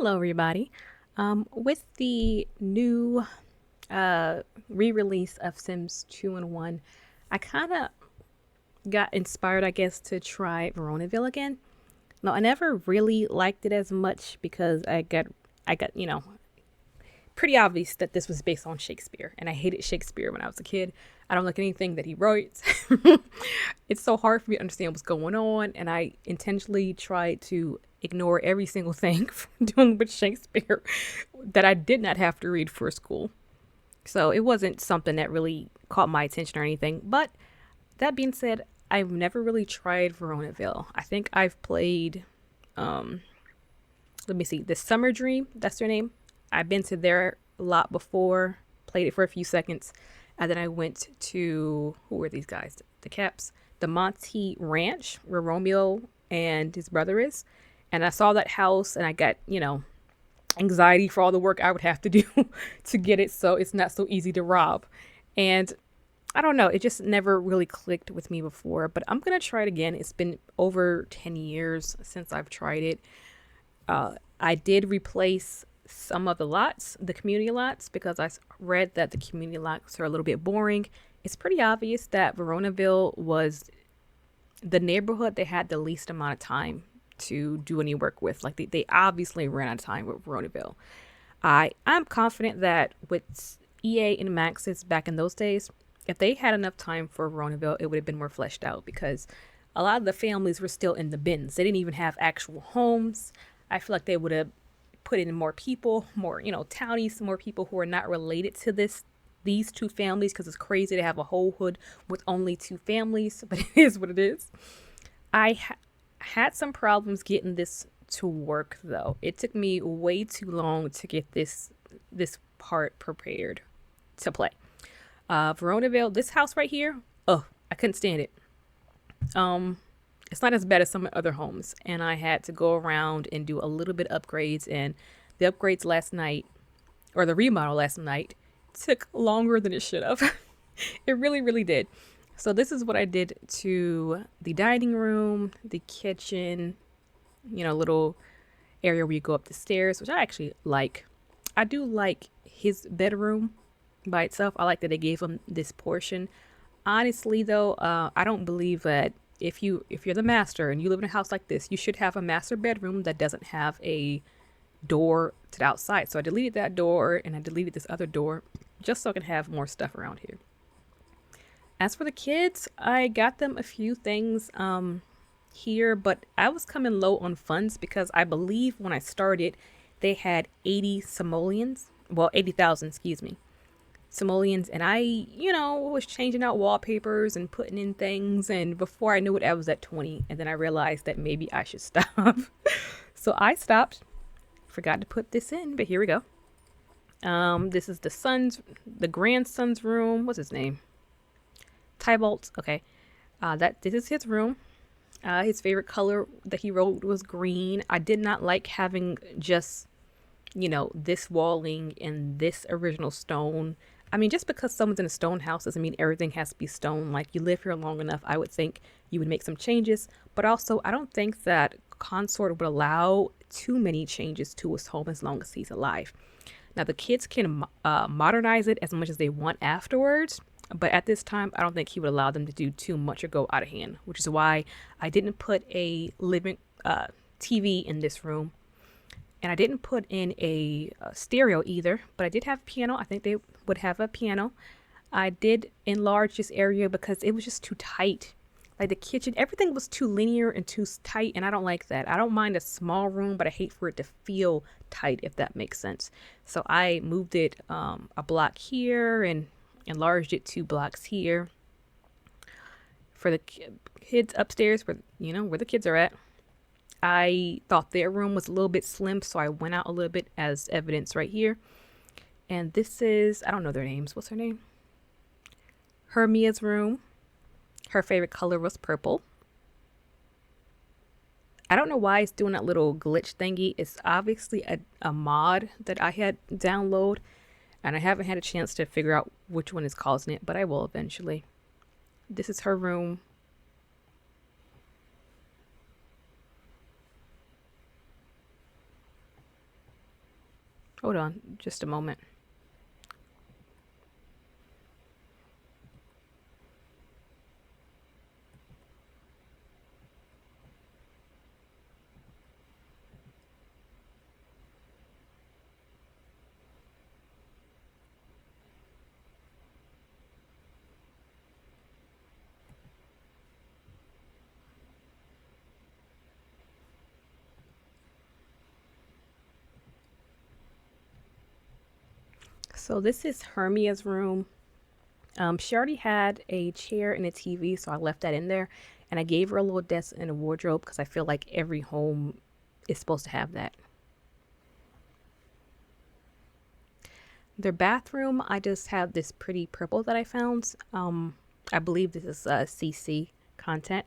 Hello, everybody. With the new re-release of Sims 2 and 1, I kind of got inspired, I guess, to try Veronaville again. No, I never really liked it as much because I got pretty obvious that this was based on Shakespeare, and I hated Shakespeare when I was a kid. I don't like anything that he writes. It's so hard for me to understand what's going on, and I intentionally tried to ignore every single thing doing with Shakespeare that I did not have to read for school. So it wasn't something that really caught my attention or anything. But that being said, I've never really tried Veronaville. I think I've played, um, let me see, the Summer Dream. That's their name. I've been to their lot before, played it for a few seconds, and then I went to who were these guys? The Caps, the Monty Ranch, where Romeo and his brother is, and I saw that house, and I got anxiety for all the work I would have to do to get it, so it's not so easy to rob, and I don't know, it just never really clicked with me before, but I'm gonna try it again. It's been over 10 years since I've tried it. I did replace some of the lots, the community lots, because read that the community lots are a little bit boring. It's pretty obvious that Veronaville was the neighborhood they had the least amount of time to do any work with. Like they obviously ran out of time with Veronaville. I'm confident that with EA and Maxis back in those days, if they had enough time for Veronaville, it would have been more fleshed out because a lot of the families were still in the bins. They didn't even have actual homes. I feel like they would have put in more people, more, townies, more people who are not related to these two families because it's crazy to have a whole hood with only two families, but it is what it is. I had some problems getting this to work though. It took me way too long to get this part prepared to play. Veronaville, this house right here, oh, I couldn't stand it. Um, it's not as bad as some other homes, and I had to go around and do a little bit of upgrades. And the upgrades last night, or the remodel last night, took longer than it should have. It really, really did. So this is what I did to the dining room, the kitchen, little area where you go up the stairs, which I actually like. I do like his bedroom by itself. I like that they gave him this portion. Honestly, though, I don't believe that if you're the master and you live in a house like this, you should have a master bedroom that doesn't have a door to the outside. So I deleted that door and I deleted this other door just so I can have more stuff around here. As for the kids, I got them a few things here, but I was coming low on funds because I believe when I started, they had 80 simoleons. Well, 80,000, excuse me. Simoleons, and I, was changing out wallpapers and putting in things, and before I knew it, I was at 20, and then I realized that maybe I should stop. So I stopped. Forgot to put this in, but here we go. This is the grandson's room. What's his name? Tybalt. Okay. This is his room. His favorite color that he wrote was green. I did not like having just, this walling and this original stone. I mean, just because someone's in a stone house doesn't mean everything has to be stone. Like, you live here long enough, I would think you would make some changes. But also, I don't think that Consort would allow too many changes to his home as long as he's alive. Now, the kids can modernize it as much as they want afterwards. But at this time, I don't think he would allow them to do too much or go out of hand, which is why I didn't put a living TV in this room. And I didn't put in a stereo either, but I did have a piano. I think they would have a piano. I did enlarge this area because it was just too tight. Like the kitchen, everything was too linear and too tight, and I don't like that. I don't mind a small room, but I hate for it to feel tight, if that makes sense. So I moved it a block here and enlarged it 2 blocks here. For the kids upstairs, where the kids are at, I thought their room was a little bit slim, so I went out a little bit as evidence right here. And this is, I don't know their names. What's her name? Hermia's room. Her favorite color was purple. I don't know why it's doing that little glitch thingy. It's obviously a mod that I had download, and I haven't had a chance to figure out which one is causing it, but I will eventually. This is her room. Hold on just a moment. So this is Hermia's room. She already had a chair and a TV, so I left that in there. And I gave her a little desk and a wardrobe because I feel like every home is supposed to have that. Their bathroom, I just have this pretty purple that I found. I believe this is CC content.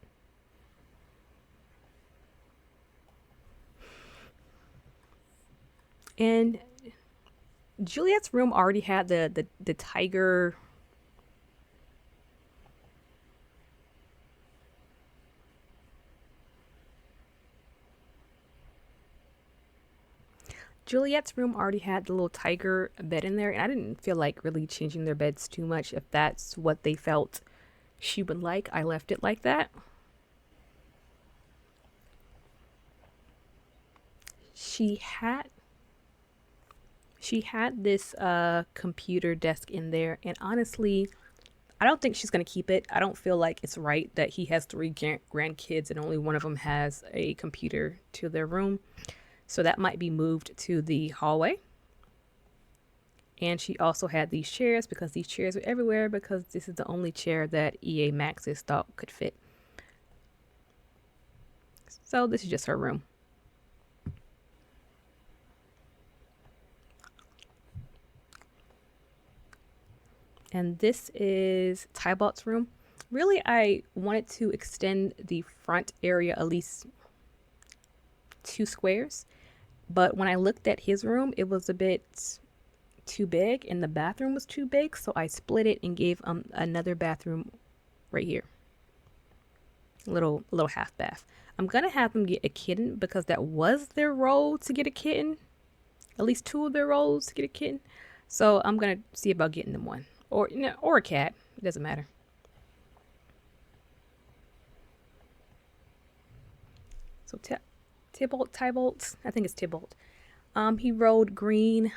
And Juliet's room already had the tiger. Juliet's room already had the little tiger bed in there, and I didn't feel like really changing their beds too much. If that's what they felt she would like, I left it like that. She had she had this computer desk in there, and honestly, I don't think she's gonna keep it. I don't feel like it's right that he has three grandkids and only one of them has a computer to their room. So that might be moved to the hallway. And she also had these chairs because these chairs are everywhere because this is the only chair that EA Max's thought could fit. So this is just her room. And this is Tybalt's room. Really, I wanted to extend the front area at least 2 squares. But when I looked at his room, it was a bit too big and the bathroom was too big. So I split it and gave another bathroom right here. Little half bath. I'm gonna have them get a kitten because that was their role to get a kitten. At least two of their roles to get a kitten. So I'm gonna see about getting them one. Or or a cat. It doesn't matter. So Tybalt, I think it's Tybalt. He rode green.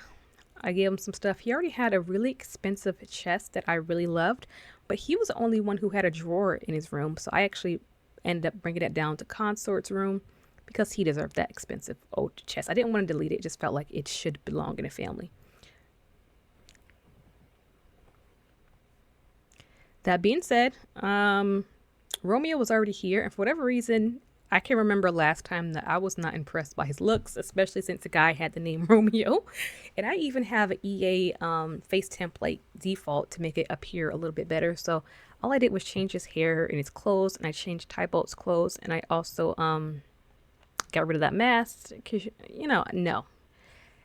I gave him some stuff. He already had a really expensive chest that I really loved, but he was the only one who had a drawer in his room. So I actually ended up bringing it down to Consort's room because he deserved that expensive old chest. I didn't want to delete it. It just felt like it should belong in a family. That being said, Romeo was already here, and for whatever reason, I can remember last time that I was not impressed by his looks, especially since the guy had the name Romeo. And I even have an EA face template default to make it appear a little bit better. So all I did was change his hair and his clothes, and I changed Tybalt's clothes, and I also got rid of that mask because no.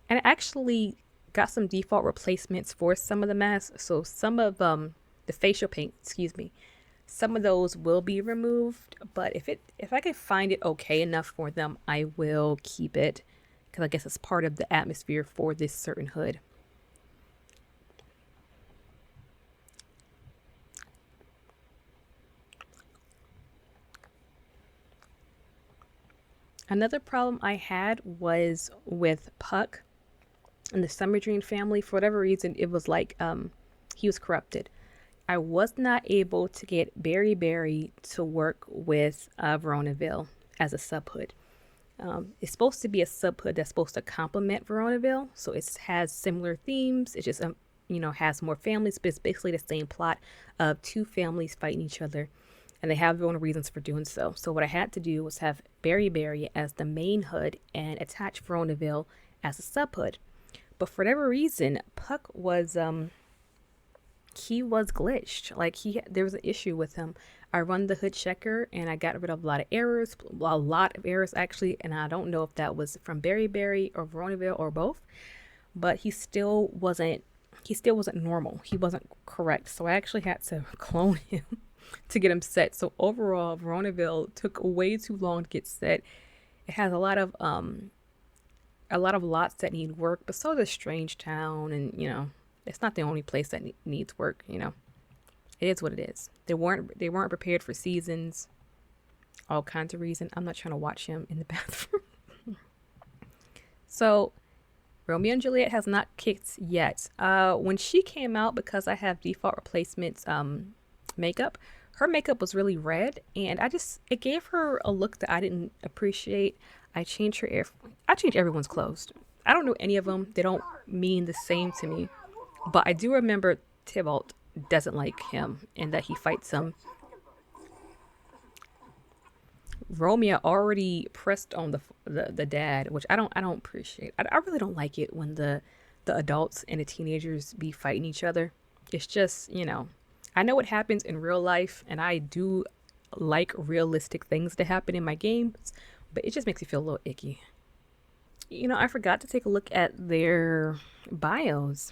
And I actually got some default replacements for some of the masks. So some of the facial paint, excuse me, some of those will be removed, but if I can find it okay enough for them, I will keep it because I guess it's part of the atmosphere for this certain hood. Another problem I had was with Puck and the Summer Dream family. For whatever reason, it was like he was corrupted. I was not able to get Berry to work with Veronaville as a subhood. It's supposed to be a subhood that's supposed to complement Veronaville, so it has similar themes. It just has more families, but it's basically the same plot of two families fighting each other, and they have their own reasons for doing so. So what I had to do was have Berry as the main hood and attach Veronaville as a subhood. But for whatever reason, Puck was he was glitched. Like there was an issue with him. I run the hood checker and I got rid of a lot of errors actually, and I don't know if that was from Berry or Veronaville or both, but he still wasn't normal. He wasn't correct. So I actually had to clone him to get him set. So overall, Veronaville took way too long to get set. It has a lot of a lot of lots that need work, but so does Strange Town, and it's not the only place that needs work. It is what it is. They weren't prepared for seasons, all kinds of reasons. I'm not trying to watch him in the bathroom. So Romeo and Juliet has not kicked yet. When she came out, because I have default replacements makeup, her makeup was really red, and it gave her a look that I didn't appreciate. I changed everyone's clothes. I don't know any of them. They don't mean the same to me. But I do remember Tybalt doesn't like him and that he fights him. Romeo already pressed on the dad, which I don't appreciate. I really don't like it when the adults and the teenagers be fighting each other. It's just, I know what happens in real life, and I do like realistic things to happen in my games, but it just makes me feel a little icky. I forgot to take a look at their bios.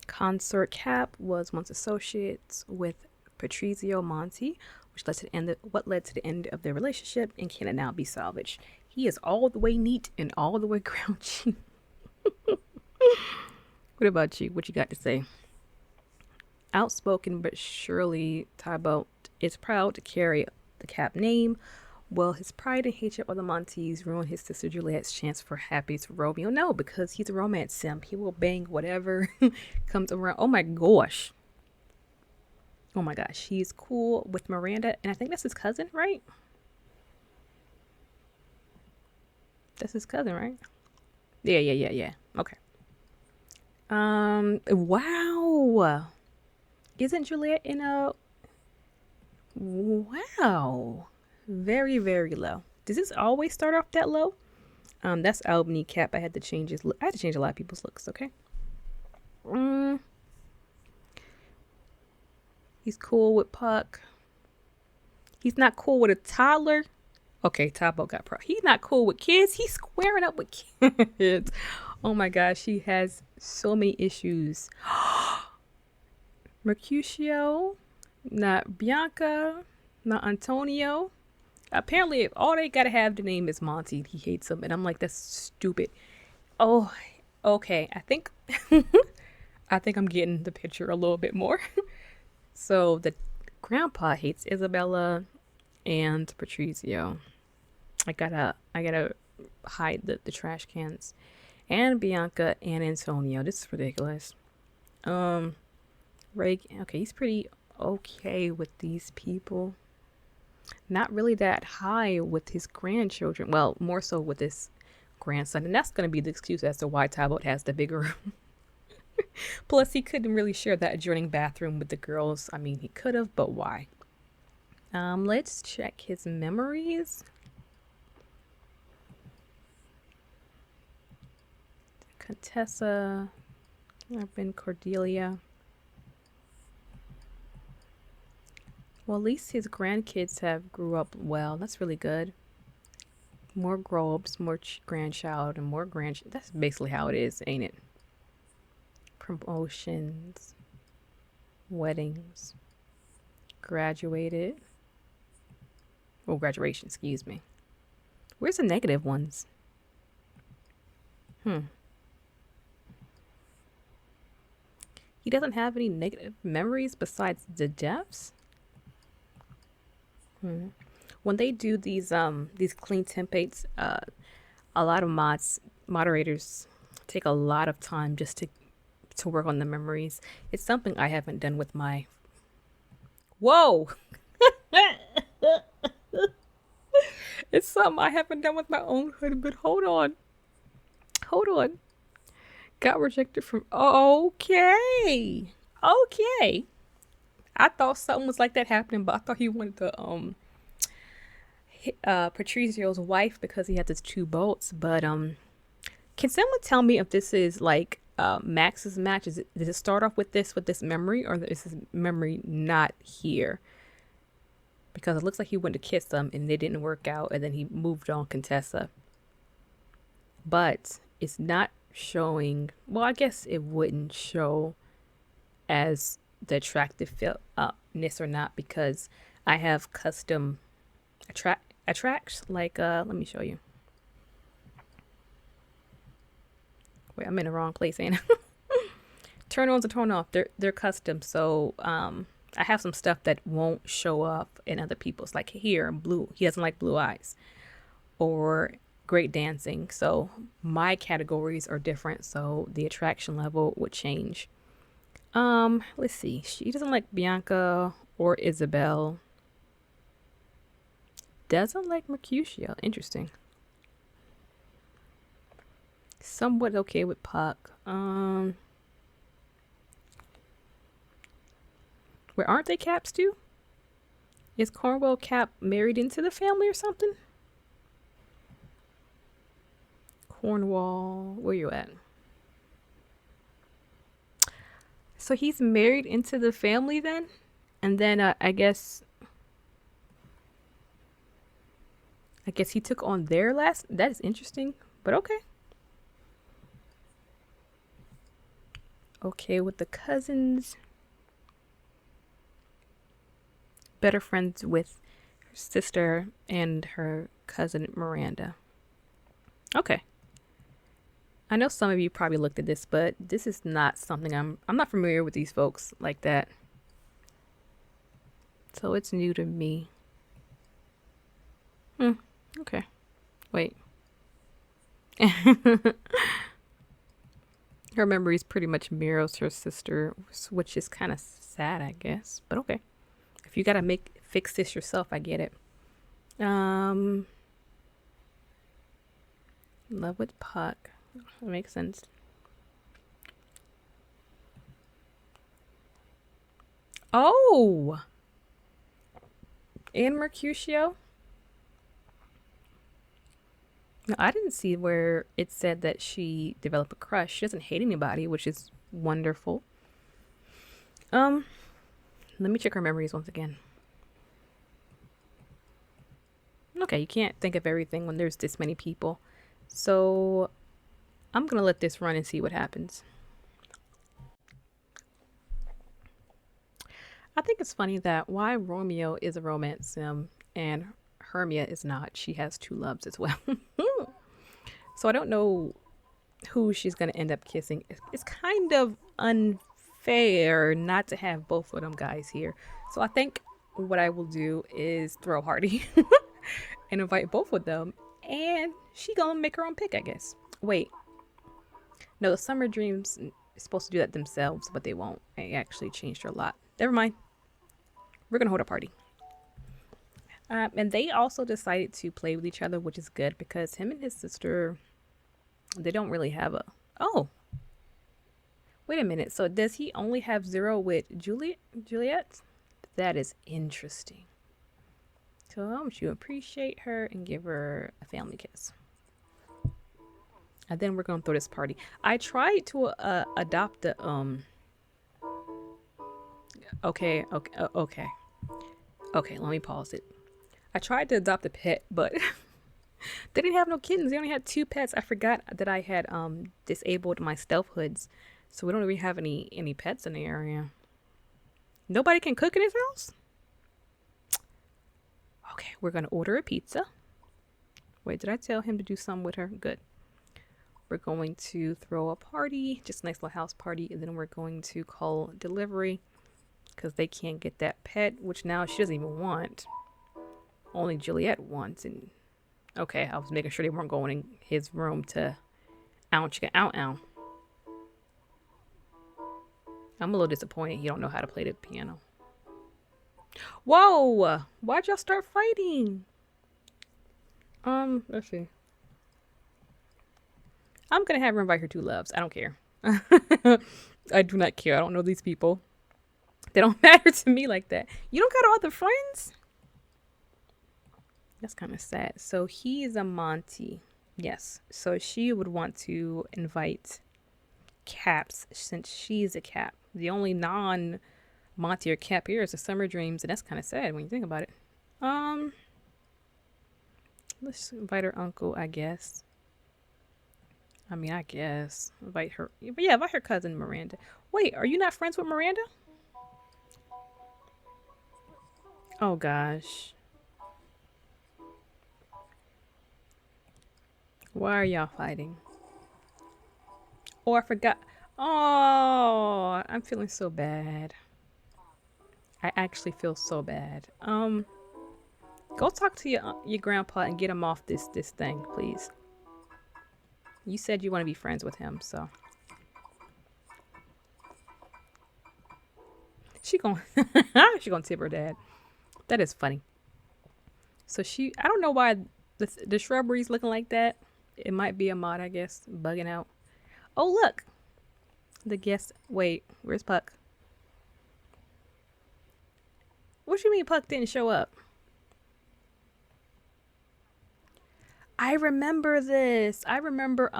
Consort Cap was once associates with Patrizio Monti, which led to the end of their relationship and can now be salvaged. He is all the way neat and all the way grouchy. What about you? What you got to say? Outspoken but surely, Tybalt is proud to carry the Cap name. Well, his pride and hatred of the Montes ruined his sister Juliet's chance for happiness for Romeo. No, because he's a romance simp. He will bang whatever comes around. Oh my gosh. Oh my gosh. He's cool with Miranda. And I think that's his cousin, right? That's his cousin, right? Yeah. Okay. Wow. Isn't Juliet in a... Wow. Very, very low. Does this always start off that low? That's Albany Cap. I had to change his look. I had to change a lot of people's looks, okay? He's cool with Puck. He's not cool with a toddler. Okay, Tabo got pro. He's not cool with kids. He's squaring up with kids. Oh my gosh, he has so many issues. Mercutio, not Bianca, not Antonio. Apparently, all they gotta have the name is Monty. He hates him, and I'm like, that's stupid. Oh, okay. I think I'm getting the picture a little bit more. So the grandpa hates Isabella and Patrizio. I gotta hide the trash cans. And Bianca and Antonio. This is ridiculous. Ray, okay, he's pretty okay with these people. Not really that high with his grandchildren. Well, more so with his grandson. And that's going to be the excuse as to why Talbot has the bigger room. Plus, he couldn't really share that adjoining bathroom with the girls. I mean, he could have, but why? Let's check his memories. Contessa. I've been Cordelia. Well, at least his grandkids have grew up well. That's really good. More grow-ups, more grandchild, and more grandchild. That's basically how it is, ain't it? Promotions, weddings, graduated. Oh, graduation, excuse me. Where's the negative ones? He doesn't have any negative memories besides the deaths? When they do these clean templates, a lot of moderators take a lot of time just to work on the memories. It's something I haven't done with my... Whoa! It's something I haven't done with my own hood, but hold on. Got rejected from... Okay. I thought something was like that happening, but I thought he wanted to Patrizio's wife because he had those 2 bolts. But can someone tell me if this is like Max's match? Does it start off with this memory, or is this memory not here? Because it looks like he went to kiss them and they didn't work out, and then he moved on Contessa. But it's not showing. Well, I guess it wouldn't show as the attractiveness or not, because I have custom attracts. Like let me show you. Wait, I'm in the wrong place, ain't I? Turn ons and turn off. They're custom. So I have some stuff that won't show up in other people's. Like here, blue. He doesn't like blue eyes or great dancing. So my categories are different. So the attraction level would change. Let's see. She doesn't like Bianca or Isabel. Doesn't like Mercutio. Interesting. Somewhat okay with Puck. Where aren't they Caps too? Is Cornwell Cap married into the family or something? Cornwall, where you at? So he's married into the family then? And then I guess he took on their last. That is interesting, but okay. Okay with the cousins. Better friends with her sister and her cousin Miranda. Okay. I know some of you probably looked at this, but this is not something I'm not familiar with these folks like that. So it's new to me. Okay. Wait. Her memories pretty much mirrors her sister, which is kind of sad, I guess. But okay. If you gotta fix this yourself, I get it. Love with Puck. That makes sense. Oh! And Mercutio? No, I didn't see where it said that she developed a crush. She doesn't hate anybody, which is wonderful. Let me check her memories once again. Okay, you can't think of everything when there's this many people. So I'm gonna let this run and see what happens. I think it's funny that why Romeo is a romance sim and Hermia is not. She has two loves as well. So I don't know who she's gonna end up kissing. It's kind of unfair not to have both of them guys here. So I think what I will do is throw a party and invite both of them, and she gonna make her own pick, I guess. Wait, no, the Summer Dreams is supposed to do that themselves, but they won't. I actually changed her a lot. Never mind. We're gonna hold a party. And they also decided to play with each other, which is good because him and his sister, they don't really have a. Oh, wait a minute. So does he only have 0 with Juliet? That is interesting. So I want you to appreciate her and give her a family kiss. And then we're gonna throw this party. I tried to adopt the Okay. Okay, let me pause it. I tried to adopt a pet, but they didn't have no kittens. They only had 2 pets. I forgot that I had disabled my stealth hoods, so we don't really have any pets in the area. Nobody can cook in his house? Okay, we're gonna order a pizza. Wait, did I tell him to do something with her? Good. We're going to throw a party, just a nice little house party, and then we're going to call delivery because they can't get that pet, which now she doesn't even want. Only Juliet wants. And okay, I was making sure they weren't going in his room to out. I'm a little disappointed you don't know how to play the piano. Whoa! Why'd y'all start fighting? Let's see. I'm gonna have her invite her 2 loves. I don't care. I do not care. I don't know these people. They don't matter to me like that. You don't got other friends? That's kind of sad. So he is a Monty. Yes. So she would want to invite Caps since she's a Cap. The only non-Monty or Cap here is the Summer Dreams, and that's kind of sad when you think about it. Let's invite her uncle, I guess. I guess. Invite her. But yeah, invite her cousin Miranda. Wait, are you not friends with Miranda? Oh, gosh. Why are y'all fighting? Oh, I forgot. Oh, I'm feeling so bad. I actually feel so bad. Go talk to your grandpa and get him off this thing, please. You said you want to be friends with him, so she going she gonna tip her dad. That is funny. So I don't know why the shrubbery's looking like that. It might be a mod, I guess, bugging out. Oh look, the guest. Wait, where's Puck? What you mean Puck didn't show up? I remember this. I remember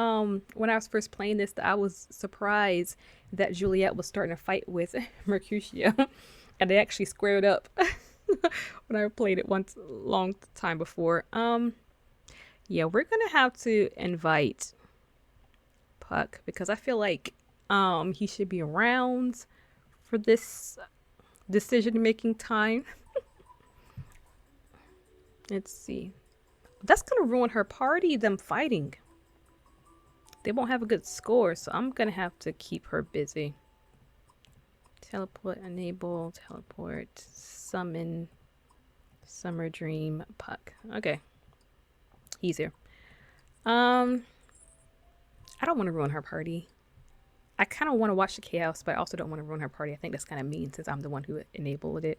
when I was first playing this that I was surprised that Juliet was starting to fight with Mercutio. And they actually squared up when I played it once long time before. Yeah, we're gonna have to invite Puck because I feel like he should be around for this decision making time. Let's see. That's gonna ruin her party, them fighting. They won't have a good score, so I'm gonna have to keep her busy. Teleport, enable, teleport, summon, summer dream, Puck. Okay. Easier. I don't want to ruin her party. I kind of want to watch the chaos, but I also don't want to ruin her party. I think that's kind of mean since I'm the one who enabled it.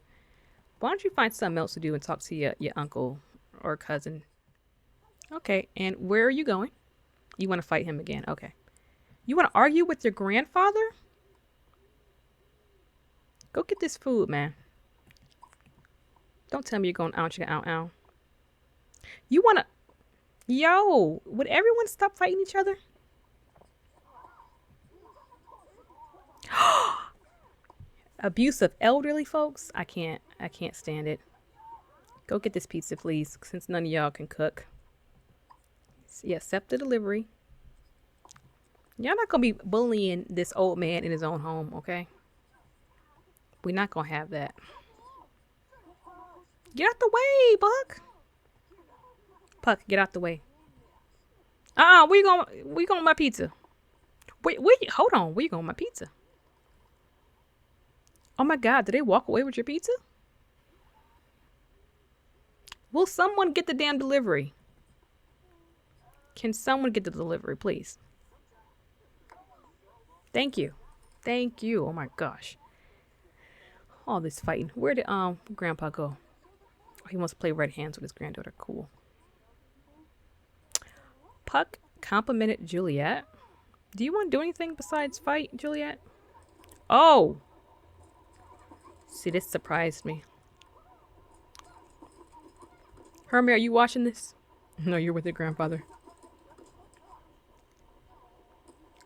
Why don't you find something else to do and talk to your uncle or cousin? Okay, and where are you going? You want to fight him again? Okay. You want to argue with your grandfather? Go get this food, man. Don't tell me you're going out, out, out. You want to... Yo, would everyone stop fighting each other? Abuse of elderly folks? I can't stand it. Go get this pizza, please, since none of y'all can cook. Yeah, accept the delivery. Y'all not gonna be bullying this old man in his own home, okay? We're not gonna have that. Get out the way, Buck. Puck, get out the way. We going my pizza. Wait, hold on. Where you going my pizza? Oh my God, did they walk away with your pizza? Will someone get the damn delivery? Can someone get the delivery, please? Thank you. Thank you. Oh my gosh. All this fighting. Where did Grandpa go? Oh, he wants to play red hands with his granddaughter. Cool. Puck complimented Juliet. Do you want to do anything besides fight, Juliet? Oh! See, this surprised me. Hermie, are you watching this? No, you're with your grandfather.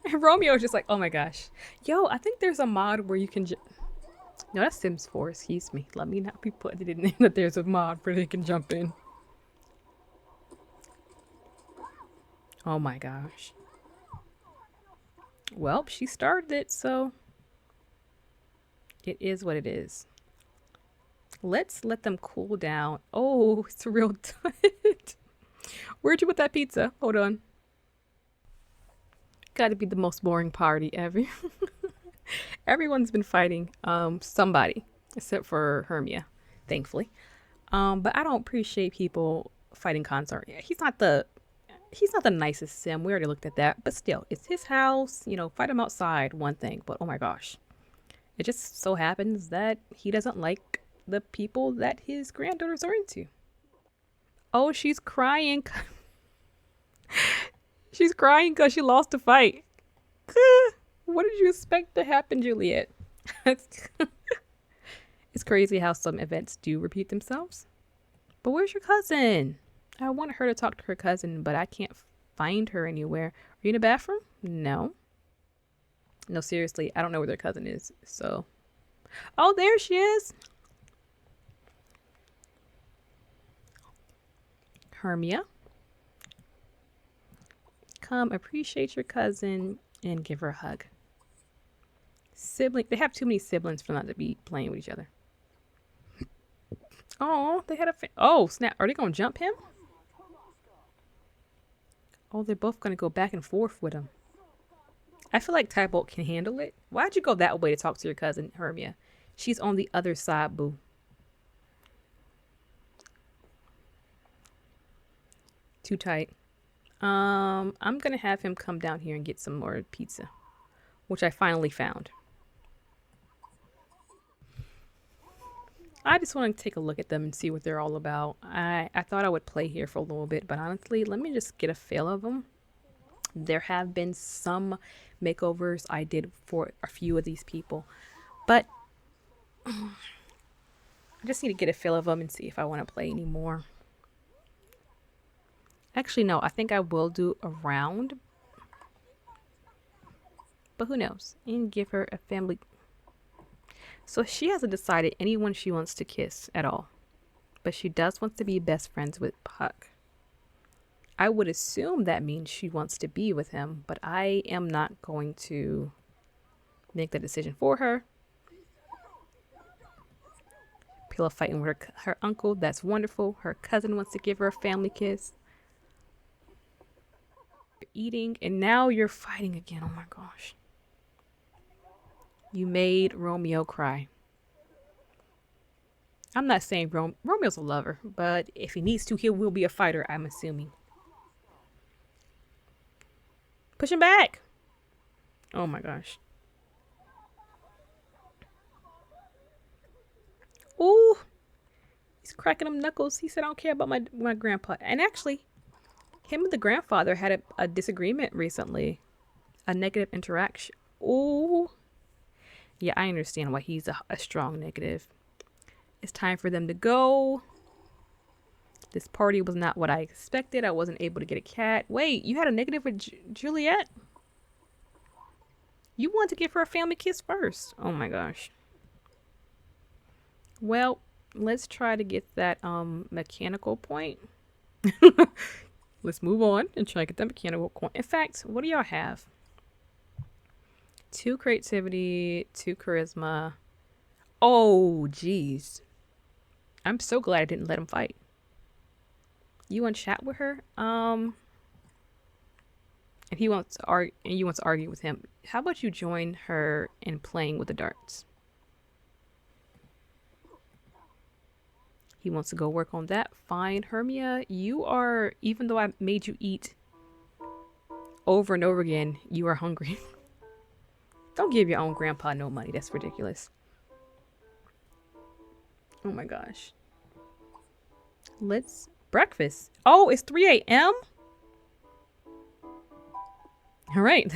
And Romeo's just like, oh my gosh. Yo, I think there's a mod where you can no, that's Sims 4, excuse me. Let me not be putting it in that there's a mod where they can jump in. Oh my gosh. Well, she started it, so it is what it is. Let's let them cool down. Oh, it's real tight. Where'd you put that pizza? Hold on. Gotta be the most boring party ever. Everyone's been fighting somebody, except for Hermia, thankfully. But I don't appreciate people fighting Consort. He's not the nicest sim. We already looked at that. But still, it's his house. You know, fight him outside, one thing. But oh my gosh. It just so happens that he doesn't like the people that his granddaughters are into. Oh, she's crying. She's crying because she lost a fight. What did you expect to happen, Juliet? It's crazy how some events do repeat themselves. But where's your cousin? I want her to talk to her cousin, but I can't find her anywhere. Are you in the bathroom? No. No, seriously, I don't know where their cousin is, so... Oh, there she is! Hermia. Come appreciate your cousin and give her a hug. Sibling. They have too many siblings for not to be playing with each other. Oh, they had a... Oh, snap. Are they going to jump him? Oh, they're both going to go back and forth with him. I feel like Tybolt can handle it. Why'd you go that way to talk to your cousin, Hermia? She's on the other side, boo. Too tight. I'm gonna have him come down here and get some more pizza, which I finally found. I just want to take a look at them and see what they're all about. I thought I would play here for a little bit, but honestly, let me just get a feel of them. There have been some makeovers I did for a few of these people, but I just need to get a feel of them and see if I want to play anymore. Actually, no, I think I will do a round, but who knows? And give her a family. So she hasn't decided anyone she wants to kiss at all, but she does want to be best friends with Puck. I would assume that means she wants to be with him, but I am not going to make that decision for her. Pila fighting with her uncle. That's wonderful. Her cousin wants to give her a family kiss. You're eating, and now you're fighting again. Oh my gosh. You made Romeo cry. I'm not saying Romeo's a lover, but if he needs to, he will be a fighter, I'm assuming. Push him back. Oh my gosh. Ooh. He's cracking them knuckles. He said, I don't care about my grandpa. And actually, him and the grandfather had a disagreement recently. A negative interaction. Ooh. Yeah, I understand why he's a strong negative. It's time for them to go. This party was not what I expected. I wasn't able to get a cat. Wait, you had a negative with Juliet? You wanted to give her a family kiss first. Oh my gosh. Well, let's try to get that mechanical point. Let's move on and try to get that mechanical point. In fact, what do y'all have? 2 creativity, 2 charisma. Oh, geez. I'm so glad I didn't let him fight. You want to chat with her? And he wants to argue, and you want to argue with him. How about you join her in playing with the darts? He wants to go work on that. Fine, Hermia. You are, even though I made you eat over and over again, you are hungry. Don't give your own grandpa no money. That's ridiculous. Oh my gosh. Let's breakfast. Oh, it's 3 a.m. All right.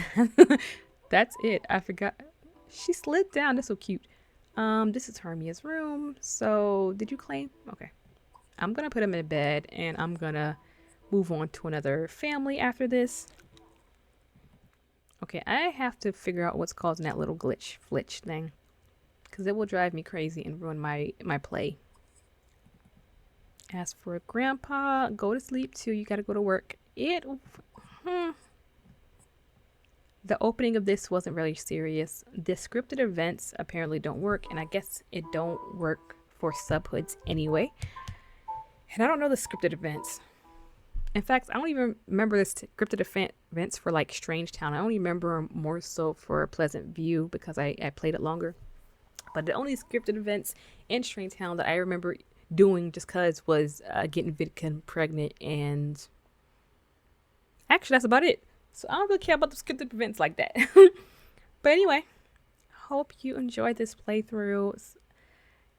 That's it. I forgot. She slid down. That's so cute. This is Hermia's room. So, did you claim? Okay. I'm going to put him in bed and I'm going to move on to another family after this. Okay, I have to figure out what's causing that little flitch thing. Because it will drive me crazy and ruin my play. As for Grandpa, go to sleep too. You got to go to work. The opening of this wasn't really serious. The scripted events apparently don't work, and I guess it don't work for subhoods anyway. And I don't know the scripted events. In fact, I don't even remember the scripted events for like Strange Town. I only remember more so for Pleasant View because I played it longer. But the only scripted events in Strange Town that I remember doing just cause was getting Vidkin pregnant, and actually that's about it. So I don't really care about the scripted events like that. But anyway, hope you enjoyed this playthrough.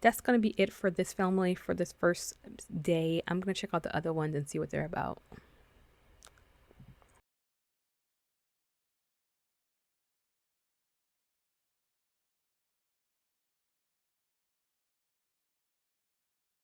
That's going to be it for this family for this first day. I'm going to check out the other ones and see what they're about.